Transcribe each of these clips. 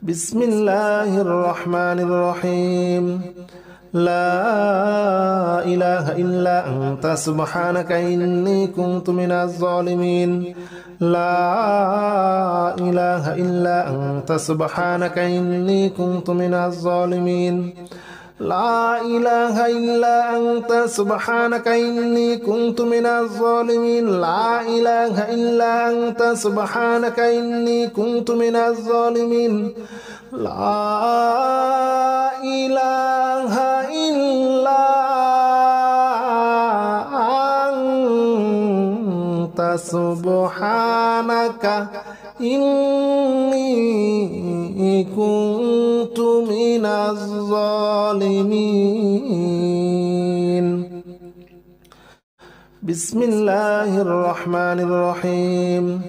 بسم الله الرحمن الرحيم لا إله إلا أنت سبحانك إني كنت من الظالمين لا إله إلا أنت سبحانك إني كنت من الظالمين لا إله إلا أنت سبحانك إني كنت من الظالمين لا إله إلا أنت سبحانك إني كنت من الظالمين لا إله إلا أنت سبحانك إني كنت من الظالمين بسم الله الرحمن الرحيم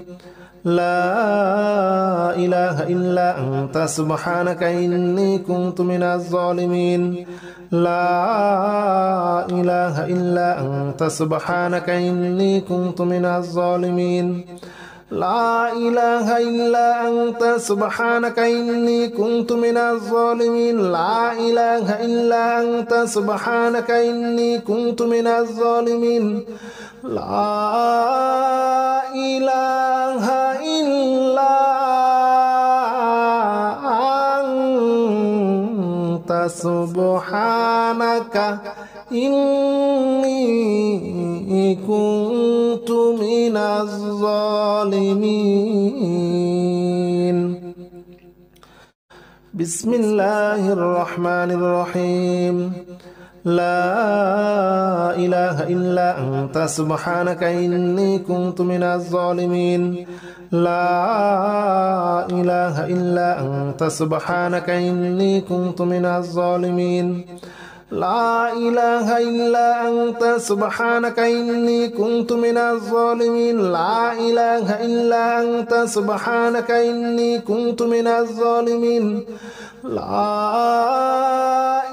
لا إله إلا أنت سبحانك إني كنت من الظالمين لا إله إلا أنت سبحانك إني كنت من الظالمين لا إله إلا أنت سبحانك إني كنت من الظالمين لا إله إلا أنت سبحانك إني كنت من الظالمين لا إله إلا أنت سبحانك إني كنت من الظالمين بسم الله الرحمن الرحيم لا إله إلا أنت سبحانك إني كنت من الظالمين لا إله إلا أنت سبحانك إني كنت من الظالمين لا إله إلا أنت سبحانك إني كنت من الظالمين لا إله إلا أنت سبحانك إني كنت من الظالمين لا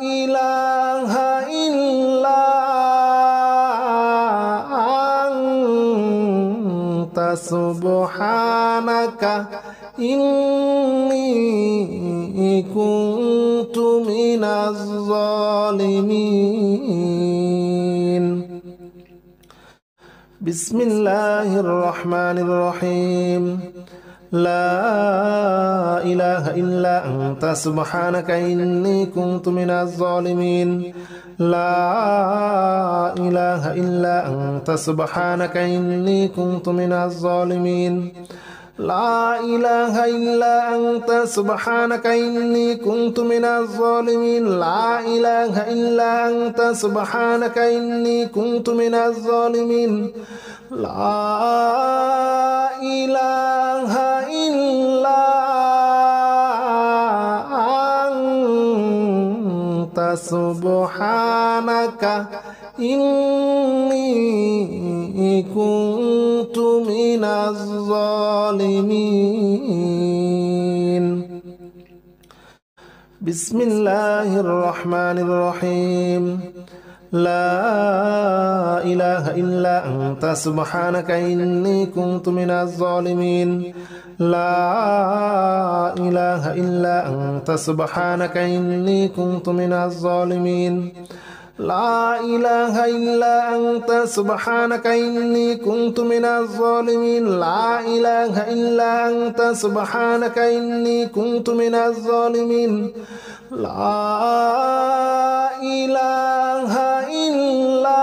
إله إلا أنت سبحانك إني كنت من الظالمين بسم الله الرحمن الرحيم لا إله إلا أنت سبحانك إني كنت من الظالمين لا إله إلا أنت سبحانك إني كنت من الظالمين لا إله إلا أنت سبحانك إني كنت من الظالمين لا إله إلا أنت سبحانك إني كنت من الظالمين لا إله إلا أنت سبحانك إني كنت من الظالمين بسم الله الرحمن الرحيم لا إله إلا أنت سبحانك إني كنت من الظالمين لا إله إلا أنت سبحانك إني كنت من الظالمين لا إله إلا أنت سبحانك إني كنت من الظالمين لا إله إلا أنت سبحانك إني كنت من الظالمين لا إله إلا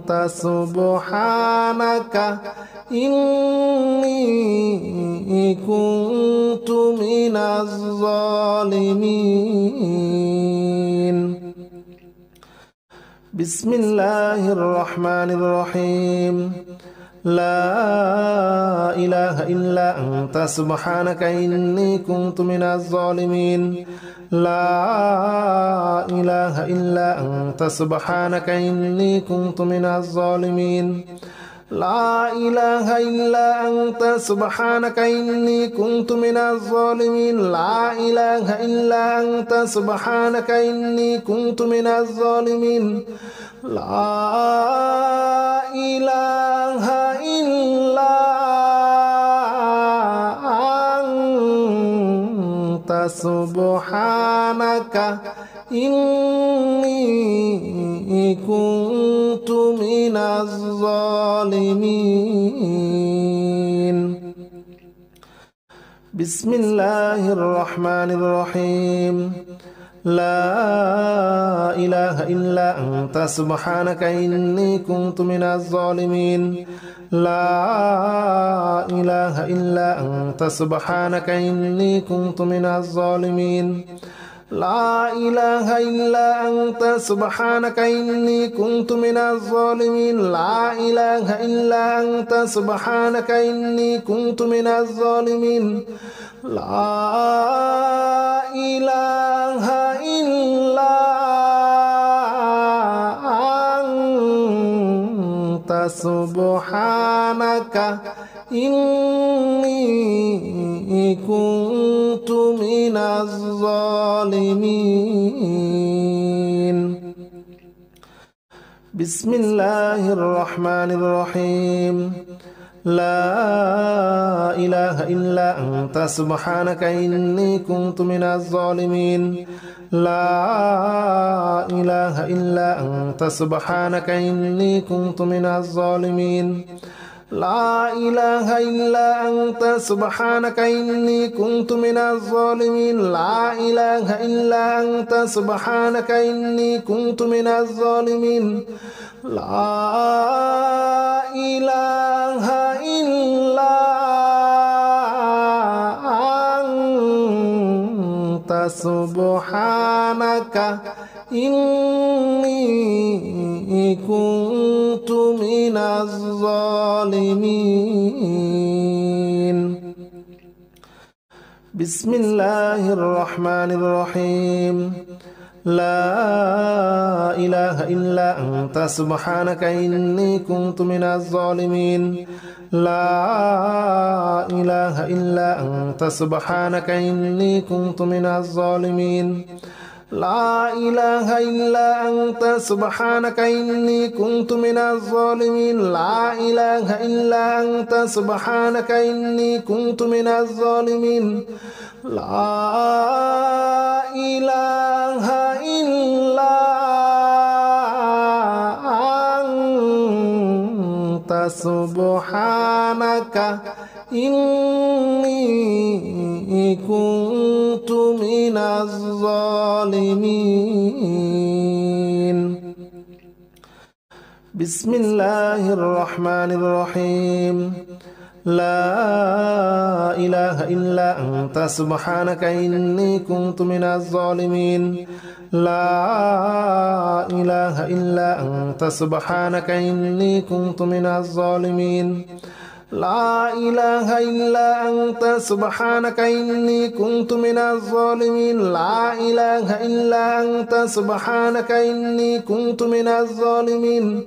أنت سبحانك إني كنت من الظالمين بسم الله الرحمن الرحيم لا إله إلا أنت سبحانك إني كنت من الظالمين لا إله إلا أنت سبحانك إني كنت من الظالمين لا إله إلا أنت سبحانك إني كنت من الظالمين لا إله إلا أنت سبحانك إني كنت من الظالمين لا إله إلا سبحانك إني كنت من الظالمين بسم الله الرحمن الرحيم لا إله إلا أنت سبحانك إني كنت من الظالمين لا إله إلا أنت سبحانك إني كنت من الظالمين لا إله إلا أنت سبحانك إني كنت من الظالمين لا إله إلا أنت سبحانك إني كنت من الظالمين لا إله إلا أنت سبحانك إني كنت من الظالمين بسم الله الرحمن الرحيم لا إله إلا أنت سبحانك إني كنت من الظالمين لا إله إلا أنت سبحانك إني كنت من الظالمين لا إله إلا أنت سبحانك إني كنت من الظالمين لا إله إلا أنت سبحانك إني كنت من الظالمين لا إله إلا أنت سبحانك إني كنت من الظالمين بسم الله الرحمن الرحيم لا إله إلا أنت سبحانك إني كنت من الظالمين لا إله إلا أنت سبحانك إني كنت من الظالمين لا إله إلا أنت سبحانك إني كنت من الظالمين لا إله إلا أنت سبحانك إني كنت من الظالمين لا إله إلا أنت سبحانك إني كنت من الظالمين بسم الله الرحمن الرحيم لا إله إلا أنت سبحانك إني كنت من الظالمين لا إله إلا أنت سبحانك إني كنت من الظالمين لا إله إلا أنت سبحانك إني كنت من الظالمين لا إله إلا أنت سبحانك إني كنت من الظالمين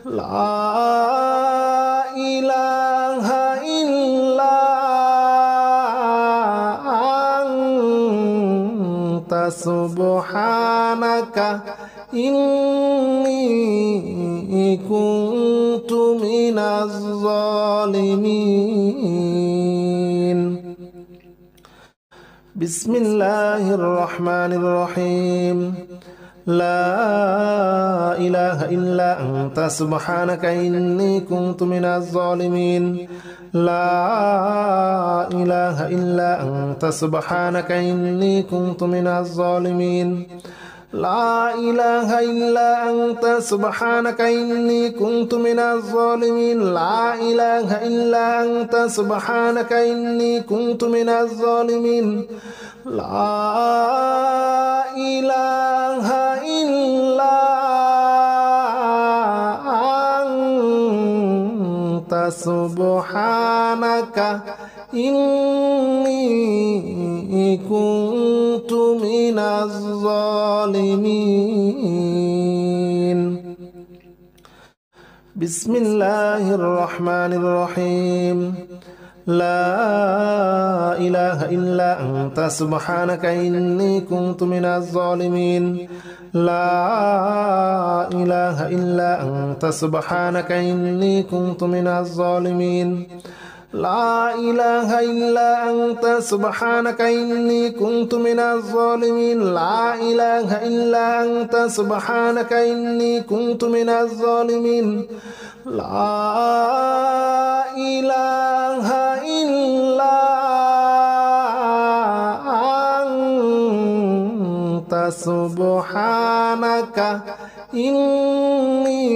لا إله إلا أنت سبحانك إني كنت من الظالمين بسم الله الرحمن الرحيم لا إله إلا أنت سبحانك إني كنت من الظالمين لا إله إلا أنت سبحانك إني كنت من الظالمين لا إله إلا أنت سبحانك إني كنت من الظالمين لا إله إلا أنت سبحانك إني كنت من الظالمين لا إله إلا أنت سبحانك إني كنت من الظالمين بسم الله الرحمن الرحيم لا إله إلا أنت سبحانك إني كنت من الظالمين لا إله إلا أنت سبحانك إني كنت من الظالمين لا إله إلا أنت سبحانك إني كنت من الظالمين لا إله إلا أنت سبحانك إني كنت من الظالمين لا إله إلا أنت سبحانك إني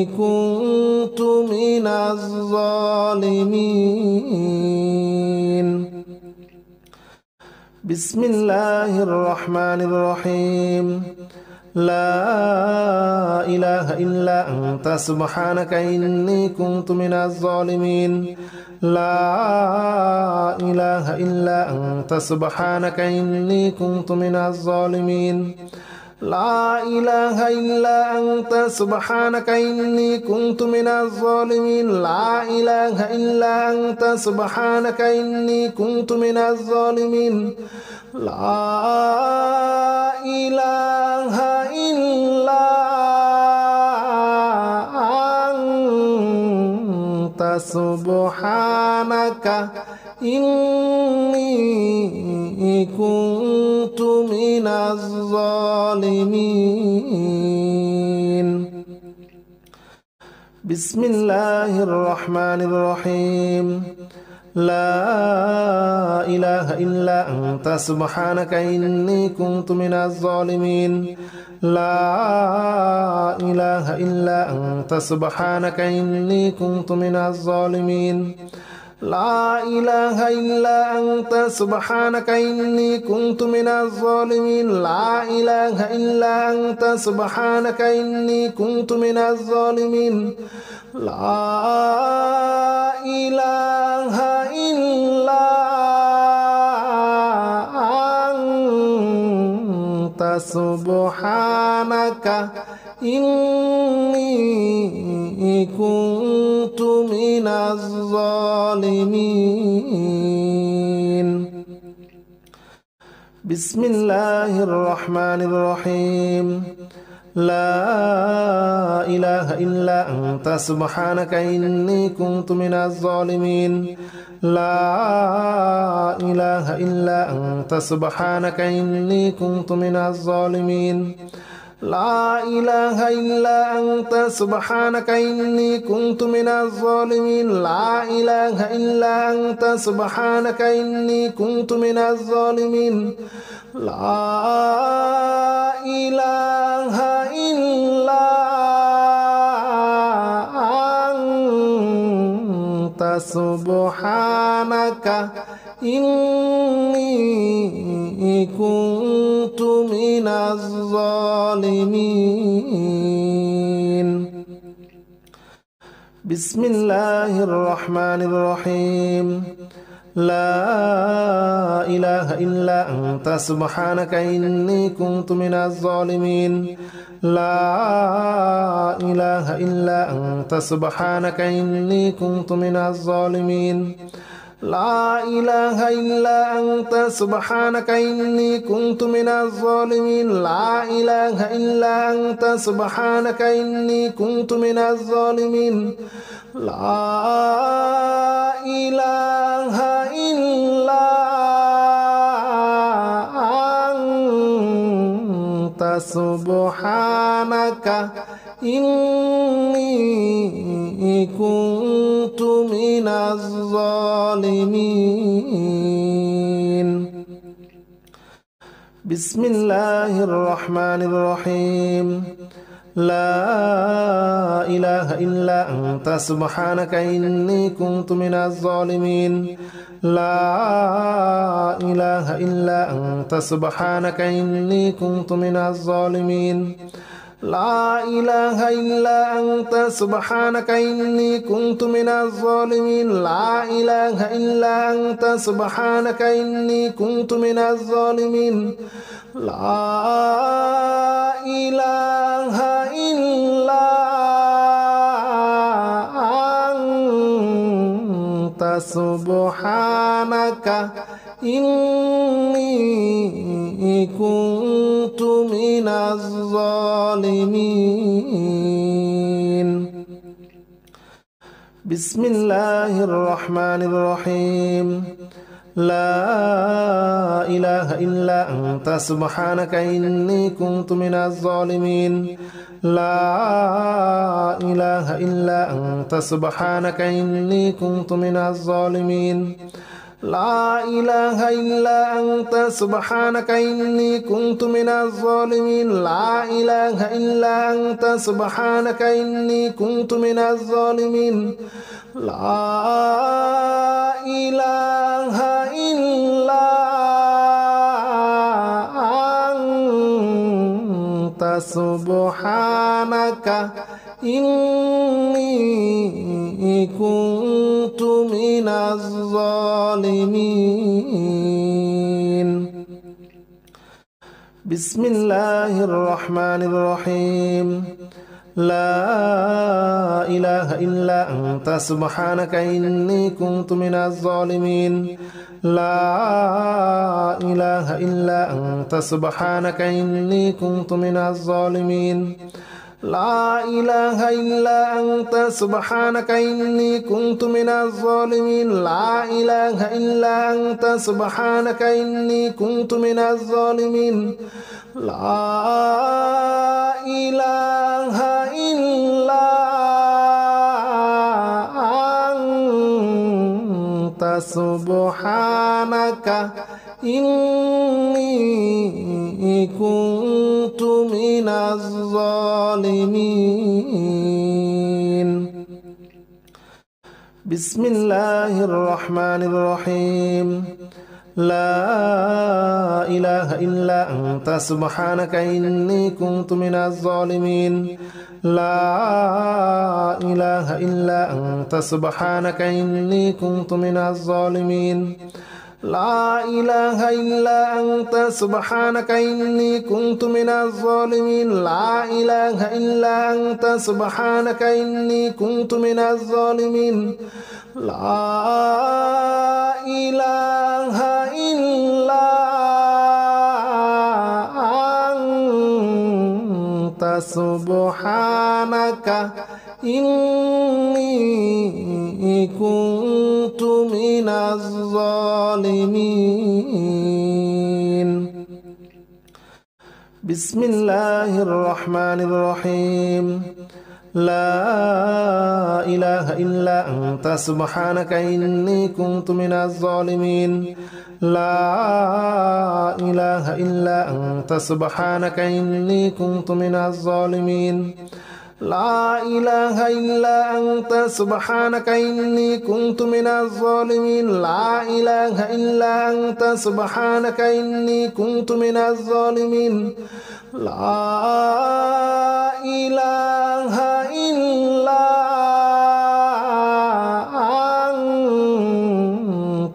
كنت من الظالمين بسم الله الرحمن الرحيم لا إله إلا أنت سبحانك إني كنت من الظالمين لا إله إلا أنت سبحانك إني كنت من الظالمين لا إله إلا أنت سبحانك إني كنت من الظالمين لا إله إلا أنت سبحانك إني كنت من الظالمين لا إله إلا أنت سبحانك إني كنت من الظالمين بسم الله الرحمن الرحيم لا إله إلا أنت سبحانك إني كنت من الظالمين لا إله إلا أنت سبحانك إني كنت من الظالمين لا إله إلا أنت سبحانك إني كنت من الظالمين لا إله إلا أنت سبحانك إني كنت من الظالمين لا إله إلا أنت سبحانك إني كنت من الظالمين بسم الله الرحمن الرحيم لا إله إلا أنت سبحانك إني كنت من الظالمين لا إله إلا أنت سبحانك إني كنت من الظالمين لا إله إلا أنت سبحانك إني كنت من الظالمين لا إله إلا أنت سبحانك إني كنت من الظالمين لا إله إلا أنت سبحانك إني كنت من الظالمين بسم الله الرحمن الرحيم لا إله إلا أنت سبحانك إني كنت من الظالمين لا إله إلا أنت سبحانك إني كنت من الظالمين لا إله إلا أنت سبحانك إني كنت من الظالمين لا إله إلا أنت سبحانك إني كنت من الظالمين لا إله إلا أنت سبحانك إني كنت من الظالمين بسم الله الرحمن الرحيم لا إله إلا أنت سبحانك إني كنت من الظالمين لا إله إلا أنت سبحانك إني كنت من الظالمين لا إله إلا أنت سبحانك إني كنت من الظالمين لا إله إلا أنت سبحانك إني كنت من الظالمين لا إله إلا أنت سبحانك إني كنت من الظالمين بسم الله الرحمن الرحيم لا إله إلا أنت سبحانك إني كنت من الظالمين لا إله إلا أنت سبحانك إني كنت من الظالمين لا إله إلا أنت سبحانك إني كنت من الظالمين لا إله إلا أنت سبحانك إني كنت من الظالمين لا إله إلا أنت سبحانك إني كنت من الظالمين بسم الله الرحمن الرحيم لا إله إلا أنت سبحانك إني كنت من الظالمين لا إله إلا أنت سبحانك إني كنت من الظالمين لا إله إلا أنت سبحانك إني كنت من الظالمين لا إله إلا أنت سبحانك إني كنت من الظالمين لا إله إلا أنت سبحانك إني كنت من الظالمين بسم الله الرحمن الرحيم لا إله إلا أنت سبحانك إني كنت من الظالمين لا إله إلا أنت سبحانك إني كنت من الظالمين لا إله إلا أنت سبحانك إني كنت من الظالمين لا إله إلا أنت سبحانك إني كنت من الظالمين لا إله إلا أنت سبحانك إني كنت من الظالمين بسم الله الرحمن الرحيم لا إله إلا أنت سبحانك إني كنت من الظالمين لا إله إلا أنت سبحانك إني كنت من الظالمين لا إله إلا أنت سبحانك إني كنت من الظالمين لا إله إلا أنت سبحانك إني كنت من الظالمين لا إله إلا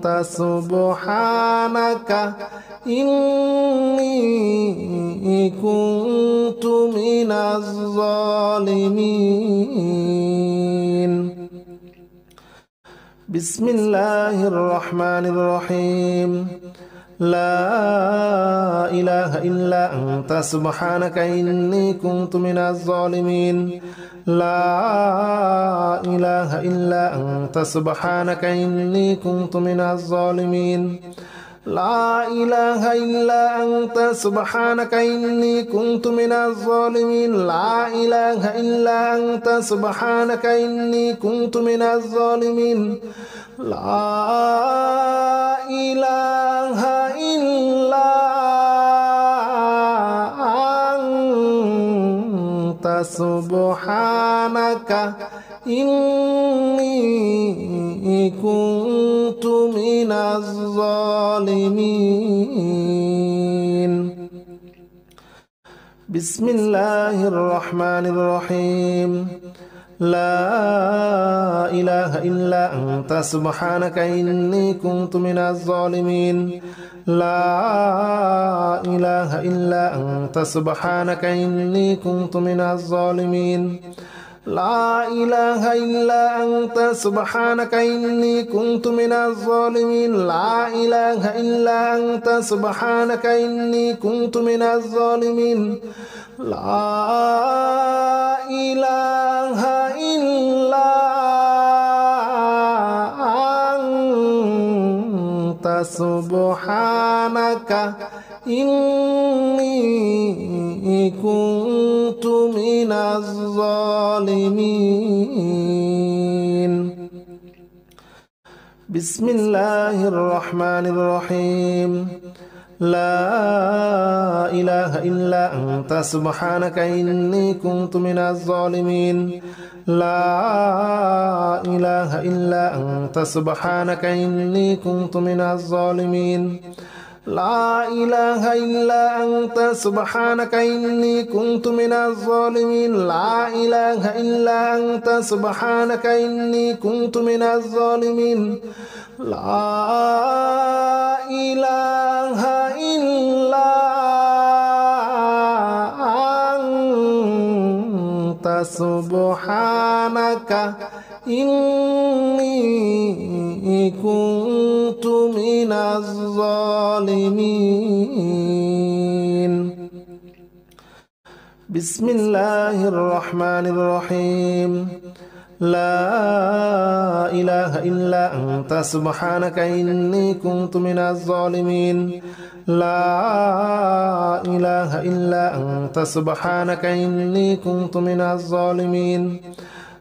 أنت سبحانك إني كنت من الظالمين بسم الله الرحمن الرحيم لا إله إلا أنت سبحانك إني كنت من الظالمين لا إله إلا أنت سبحانك إني كنت من الظالمين لا إله إلا أنت سبحانك إني كنت من الظالمين لا إله إلا أنت سبحانك إني كنت من الظالمين لا إله إلا أنت سبحانك إني كنت من الظالمين بسم الله الرحمن الرحيم لا إله إلا أنت سبحانك إني كنت من الظالمين لا إله إلا أنت سبحانك إني كنت من الظالمين لا إله إلا أنت سبحانك إني كنت من الظالمين لا إله إلا أنت سبحانك إني كنت من الظالمين لا إله إلا أنت سبحانك إني كنت من الظالمين. بسم الله الرحمن الرحيم. لا إله إلا أنت سبحانك إني كنت من الظالمين. لا إله إلا أنت سبحانك إني كنت من الظالمين. لا إله إلا أنت سبحانك إني كنت من الظالمين. لا إله إلا أنت سبحانك إني كنت من الظالمين. لا إله إلا أنت سبحانك إني كنت من الظالمين. بسم الله الرحمن الرحيم. لا إله إلا أنت سبحانك إني كنت من الظالمين. لا إله إلا أنت سبحانك إني كنت من الظالمين.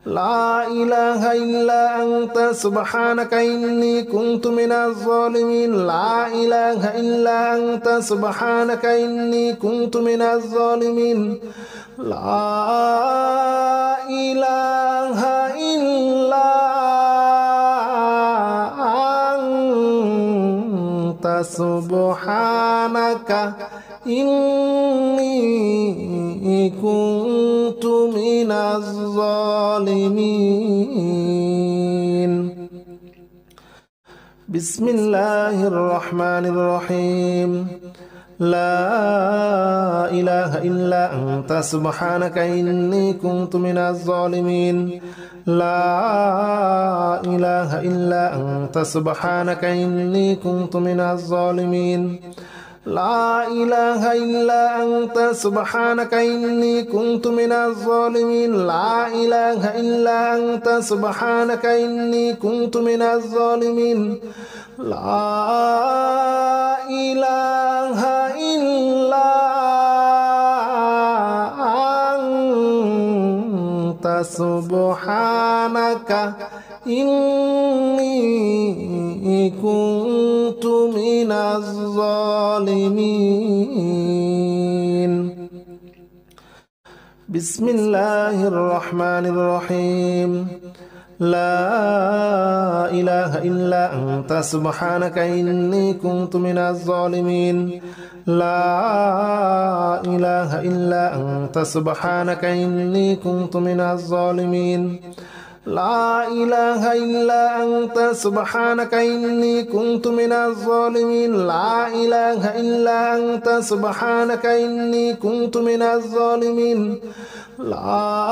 لا إله إلا أنت سبحانك إني كنت من الظالمين. لا إله إلا أنت سبحانك إني كنت من الظالمين. لا إله إلا أنت سبحانك إني كنت من الظالمين. بسم الله الرحمن الرحيم. لا إله إلا أنت سبحانك إني كنت من الظالمين. لا إله إلا أنت سبحانك إني كنت من الظالمين. لا إله إلا أنت سبحانك إني كنت من الظالمين. لا إله إلا أنت سبحانك إني كنت من الظالمين. لا إله إلا أنت سبحانك إني كنت من الظالمين. بسم الله الرحمن الرحيم. لا إله إلا أنت سبحانك إني كنت من الظالمين. لا إله إلا أنت سبحانك إني كنت من الظالمين. لا إله إلا أنت سبحانك إني كنت من الظالمين. لا إله إلا أنت سبحانك إني كنت من الظالمين. لا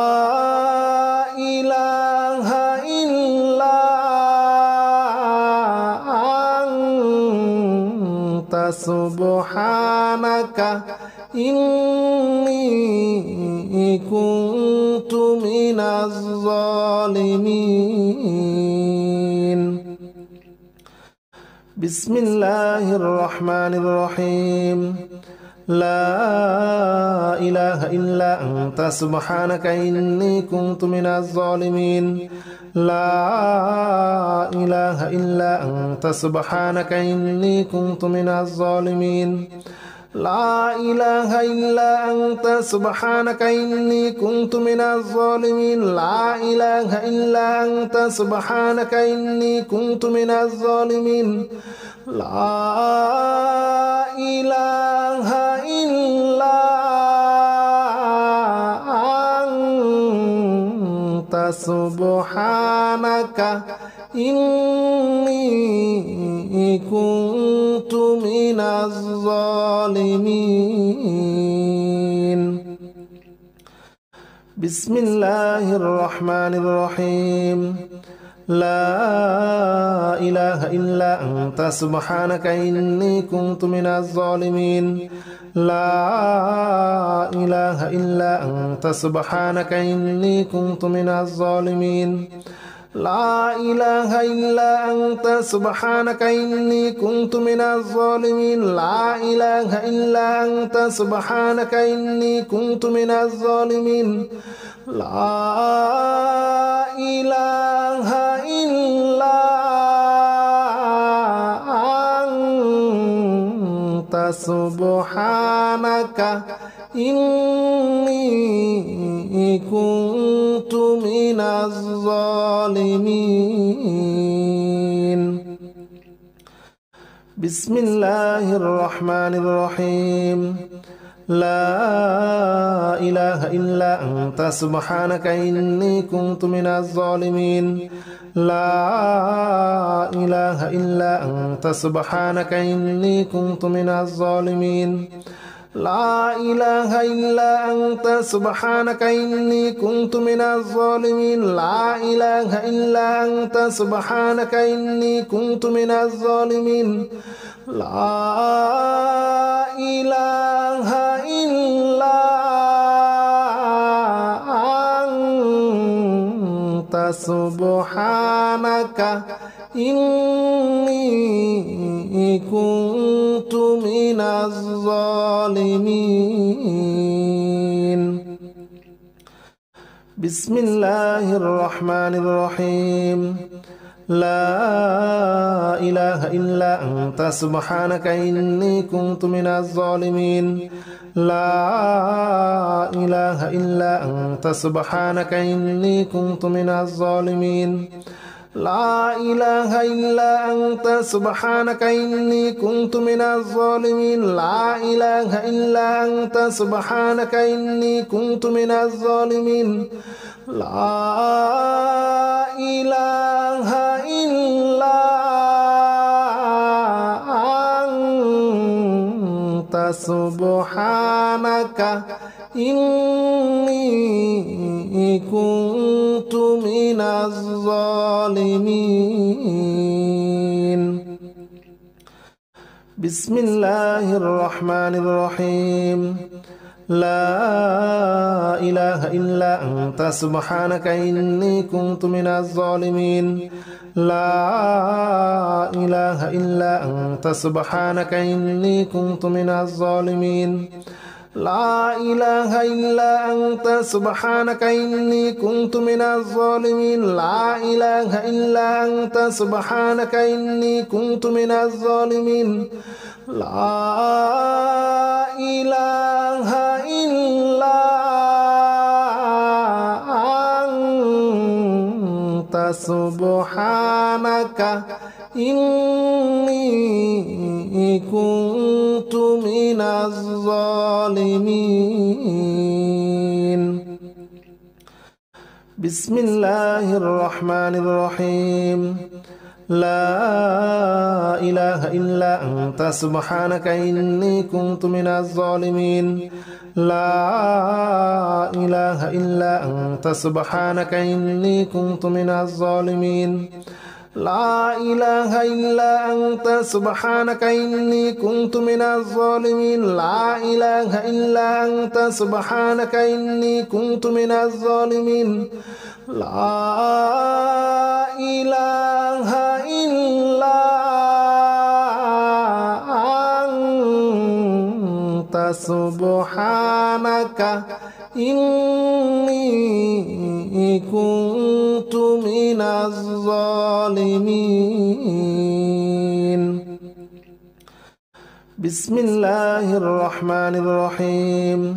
إله إلا أنت سبحانك إني كنت من الظالمين. بسم الله الرحمن الرحيم. لا إله إلا أنت سبحانك إني كنت من الظالمين. لا إله إلا أنت سبحانك إني كنت من الظالمين. لا إله إلا أنت سبحانك إني كنت من الظالمين. لا إله إلا أنت سبحانك إني كنت من الظالمين. لا إله إلا أنت سبحانك إني كنت من الظالمين. بسم الله الرحمن الرحيم. لا إله إلا أنت سبحانك إني كنت من الظالمين. لا إله إلا أنت سبحانك إني كنت من الظالمين. لا إله إلا أنت سبحانك إني كنت من الظالمين لا إله إلا أنت سبحانك إني كنت من الظالمين لا إله إلا أنت سبحانك إني كنت من الظالمين بسم الله الرحمن الرحيم لا إله إلا أنت سبحانك إني كنت من الظالمين لا إله إلا أنت سبحانك إني كنت من الظالمين لا إله إلا أنت سبحانك إني كنت من الظالمين لا إله إلا أنت سبحانك إني كنت من الظالمين لا إله إلا أنت سبحانك إني كنت من الظالمين بسم الله الرحمن الرحيم لا إله إلا أنت سبحانك إني كنت من الظالمين لا إله إلا أنت سبحانك إني كنت من الظالمين لا إله إلا أنت سبحانك إني كنت من الظالمين لا إله إلا أنت سبحانك إني كنت من الظالمين لا إله إلا أنت سبحانك إني كنت من الظالمين بسم الله الرحمن الرحيم لا إله إلا أنت سبحانك إني كنت من الظالمين لا إله إلا أنت سبحانك إني كنت من الظالمين لا إله إلا أنت سبحانك إني كنت من الظالمين لا إله إلا أنت سبحانك إني كنت من الظالمين لا إله إلا أنت سبحانك إني كنت من الظالمين بسم الله الرحمن الرحيم لا إله إلا أنت سبحانك إني كنت من الظالمين لا إله إلا أنت سبحانك إني كنت من الظالمين لا إله إلا أنت سبحانك إني كنت من الظالمين لا إله إلا أنت سبحانك إني كنت من الظالمين لا إله إلا أنت سبحانك إني كنت من الظالمين بسم الله الرحمن الرحيم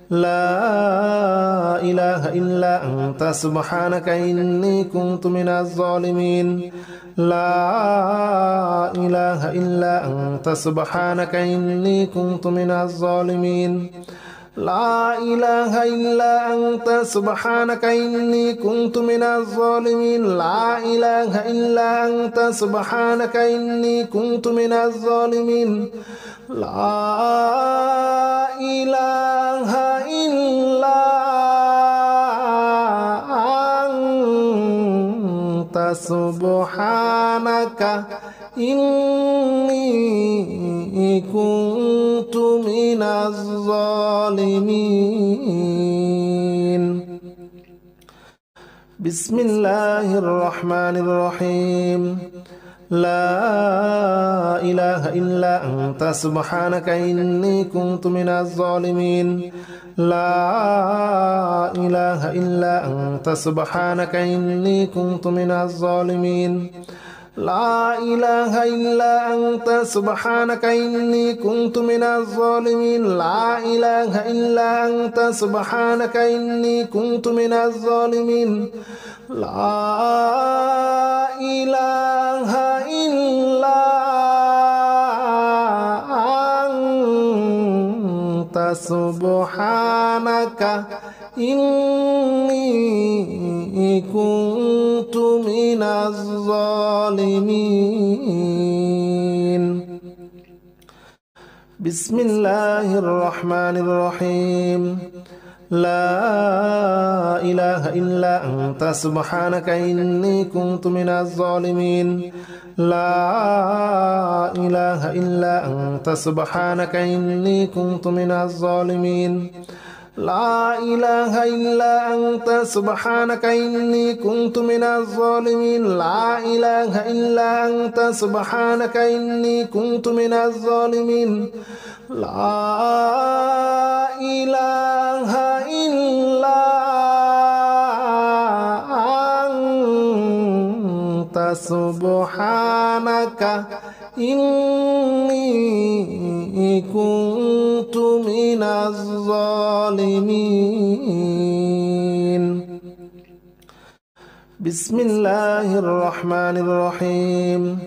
لا إله إلا أنت سبحانك إني كنت من الظالمين لا إله إلا أنت سبحانك إني كنت من الظالمين لا إله إلا أنت سبحانك إني كنت من الظالمين لا إله إلا أنت سبحانك إني كنت من الظالمين لا إله إلا أنت سبحانك إني كنت من الظالمين بسم الله الرحمن الرحيم لا إله إلا أنت سبحانك إني كنت من الظالمين لا إله إلا أنت سبحانك إني كنت من الظالمين لا إله إلا أنت سبحانك إني كنت من الظالمين لا إله إلا أنت سبحانك إني كنت من الظالمين لا إله إلا أنت سبحانك إني كنت من الظالمين بسم الله الرحمن الرحيم لا إله إلا أنت سبحانك إني كنت من الظالمين لا إله إلا أنت سبحانك إني كنت من الظالمين لا إله إلا أنت سبحانك إني كنت من الظالمين لا إله إلا أنت سبحانك إني كنت من الظالمين لا إله إلا أنت سبحانك إني كنت من الظالمين بسم الله الرحمن الرحيم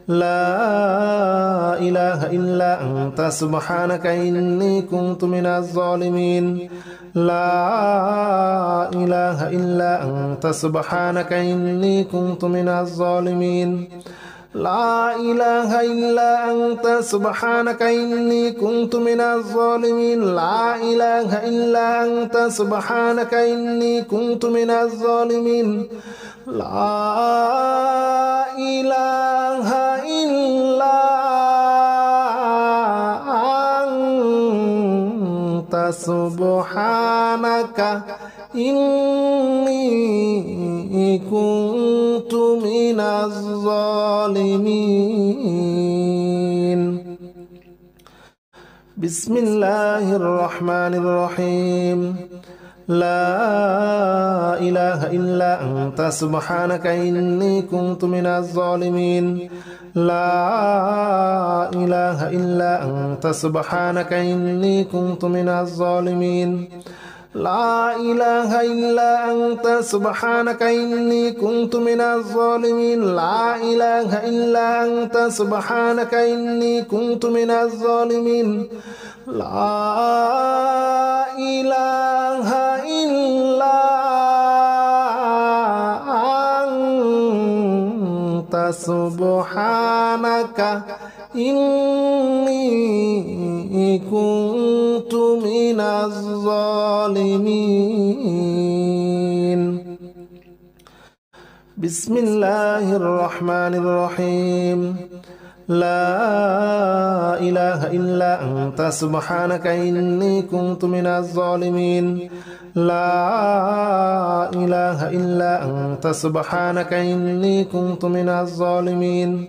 لا إله إلا أنت سبحانك إني كنت من الظالمين لا إله إلا أنت سبحانك إني كنت من الظالمين لا إله إلا أنت سبحانك إني كنت من الظالمين لا إله إلا أنت سبحانك إني كنت من الظالمين لا إله إلا أنت سبحانك إني كنت من الظالمين بسم الله الرحمن الرحيم لا إله إلا أنت سبحانك إني كنت من الظالمين لا إله إلا أنت سبحانك إني كنت من الظالمين لا إله إلا أنت سبحانك إني كنت من الظالمين لا إله إلا أنت سبحانك إني كنت من الظالمين لا إله إلا أنت سبحانك إني كنت من الظالمين بسم الله الرحمن الرحيم لا إله إلا أنت سبحانك إني كنت من الظالمين لا إله إلا أنت سبحانك إني كنت من الظالمين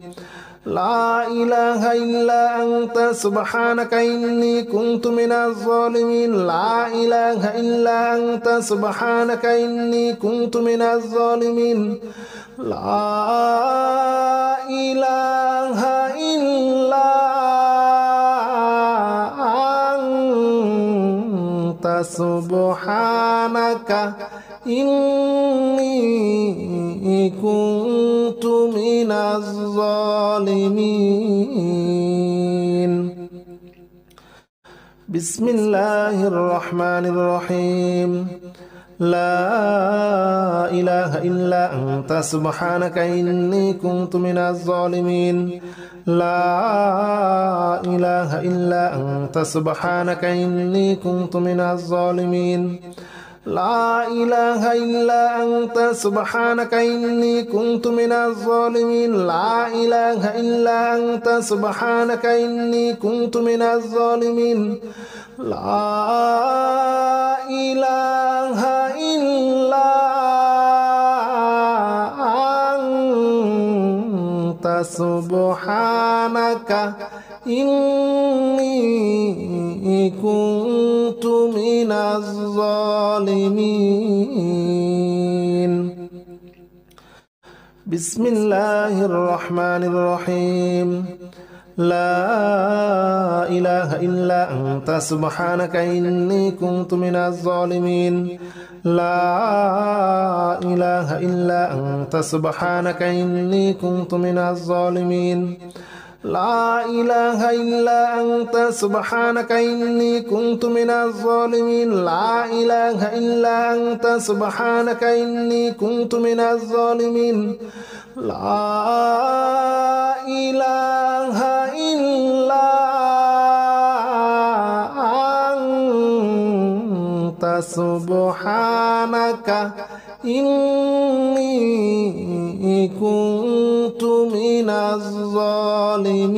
لا إله إلا أنت سبحانك إني كنت من الظالمين لا إله إلا أنت سبحانك إني كنت من الظالمين لا إله إلا أنت سبحانك إني كنت من الظالمين بسم الله الرحمن الرحيم لا إله إلا أنت سبحانك إني كنت من الظالمين لا إله إلا أنت سبحانك إني كنت من الظالمين لا إله إلا أنت سبحانك إني كنت من الظالمين لا إله إلا أنت سبحانك إني كنت من الظالمين لا إله إلا سبحانك إني كنت من الظالمين. بسم الله الرحمن الرحيم. لا إله إلا أنت سبحانك إني كنت من الظالمين. لا إله إلا أنت سبحانك إني كنت من الظالمين. لا إله إلا أنت سبحانك إني كنت من الظالمين. لا إله إلا أنت سبحانك إني كنت من الظالمين. لا إله إلا أنت سبحانك إني كنت من الظالمين.